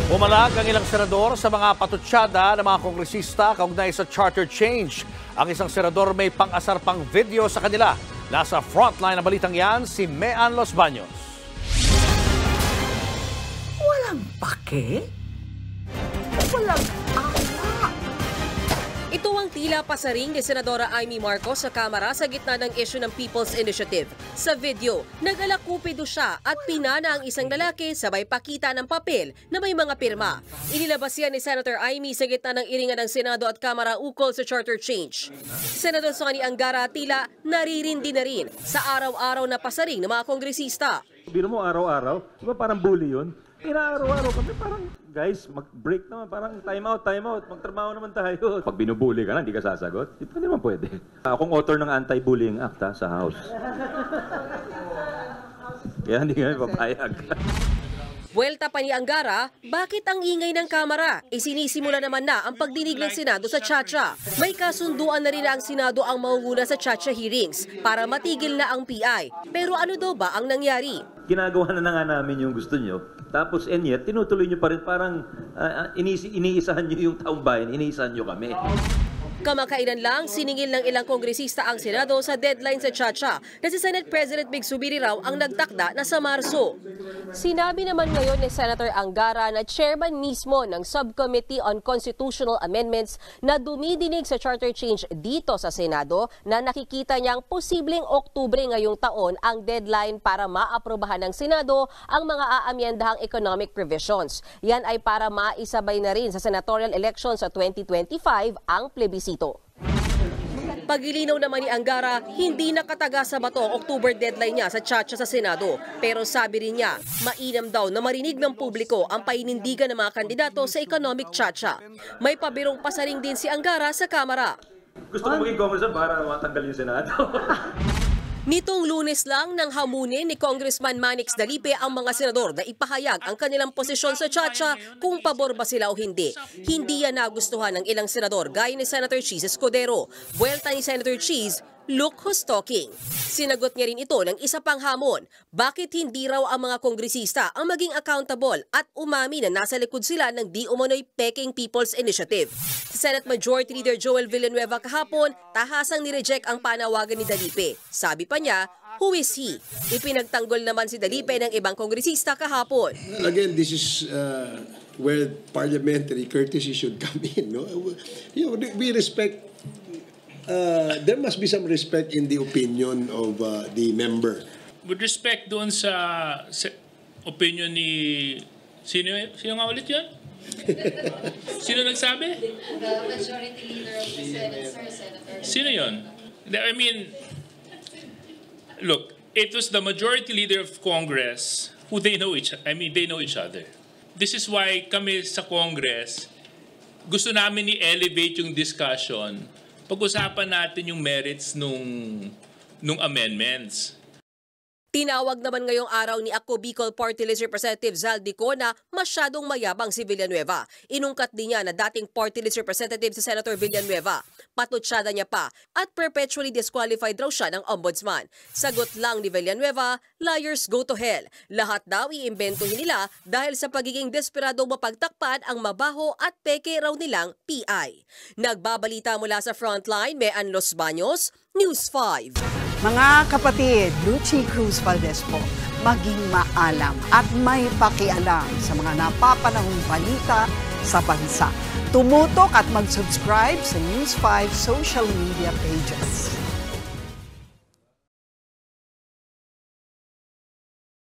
Umalag ang ilang senador sa mga patutsyada ng mga kongresista kaugnay sa charter change. Ang isang senador may pang-asar pang video sa kanila. Nasa frontline ng balitang yan si Mean Los Baños. Walang pake? Walang awa? Ito ang tila pasaring ni Senadora Amy Marcos sa Kamara sa gitna ng issue ng People's Initiative. Sa video, nag-alakupido siya at pinana ang isang lalaki sabay pakita ng papel na may mga pirma. Inilabas yan ni Senator Amy sa gitna ng iringan ng Senado at Kamara ukol sa charter change. Senador Sonny Angara tila naririndi na rin sa araw-araw na pasaring ng mga kongresista. Bino mo araw-araw, di ba parang bully yun? Inaaraw-araw kami parang, guys, mag-break naman, parang time out, magtrabaho naman tayo. Pag binubuli ka na, hindi ka sasagot, di pa naman pwede. Akong author ng Anti-Bullying Act sa House. Kaya hindi kami papayag. Buwelta pa ni Angara, bakit ang ingay ng Kamara? Isinisimula naman na ang pagdinig ng Senado sa Chacha. May kasunduan na rin ang Senado ang mangunguna sa Chacha hearings para matigil na ang PI. Pero ano daw ba ang nangyari? Ginagawa na nga namin yung gusto nyo. Tapos, and yet, tinutuloy nyo pa rin parang iniisahan nyo yung taong bayan, iniisahan nyo kami. Kamakailan lang, siningil ng ilang kongresista ang Senado sa deadline sa Chacha na si Senate President Mig Zubiri raw ang nagtakda na sa Marso. Sinabi naman ngayon ni Senator Angara na chairman mismo ng Subcommittee on Constitutional Amendments na dumidinig sa charter change dito sa Senado na nakikita niyang posibleng Oktubre ngayong taon ang deadline para maaprobahan ng Senado ang mga aamyendahang economic provisions. Yan ay para maisabay na rin sa senatorial election sa 2025 ang plebisito. Pagilinaw naman ni Angara, hindi nakataga sa bato ang October deadline niya sa Chacha sa Senado. Pero sabi rin niya, mainam daw na marinig ng publiko ang painindigan ng mga kandidato sa economic Chacha. May pabirong pasaring din si Angara sa Kamara. Gusto ko maging congressman para matanggal yung Senado. Nitong Lunes lang nang hamunin ni Congressman Manix Dalipe ang mga senador na ipahayag ang kanilang posisyon sa Chacha kung pabor ba sila o hindi. Hindi yan nagustuhan ng ilang senador gaya ni Senator Cheese Escudero. Buwelta ni Senator Cheese, look who's talking. Sinagot niya rin ito ng isa pang hamon. Bakit hindi raw ang mga kongresista ang maging accountable at umami na nasa likod sila ng di umano'y peking People's Initiative? Senate Majority Leader Joel Villanueva kahapon, tahasang nireject ang panawagan ni Dalipe. Sabi pa niya, who is he? Ipinagtanggol naman si Dalipe ng ibang kongresista kahapon. Again, this is where parliamentary courtesy should come in. No? You know, we respect. There must be some respect in the opinion of the member. With respect doon sa opinion ni... Sino nga ulit yun? Sino nagsabi? The majority leader of the Senate, sir, Senator. Sino yun? I mean, look, it was the majority leader of Congress who they know each other. This is why kami sa Congress, gusto namin i-elevate yung discussion. Pag-usapan natin yung merits nung amendments. Tinawag naman ngayong araw ni Ako Bicol Party List Representative Zaldico na masyadong mayabang si Villanueva. Inungkat din niya na dating Party List Representative si Senator Villanueva. Patutsyada niya pa at perpetually disqualified raw siya ng ombudsman. Sagot lang ni Villanueva, liars go to hell. Lahat daw iimbentohin nila dahil sa pagiging desperadong mapagtakpan ang mabaho at peke raw nilang PI. Nagbabalita mula sa Frontline, Mean Los Baños, News 5. Mga kapatid, Lucy Cruz Valdez po, maging maalam at may pakialam sa mga napapanahong balita sa bansa. Tumutok at mag-subscribe sa News 5 social media pages.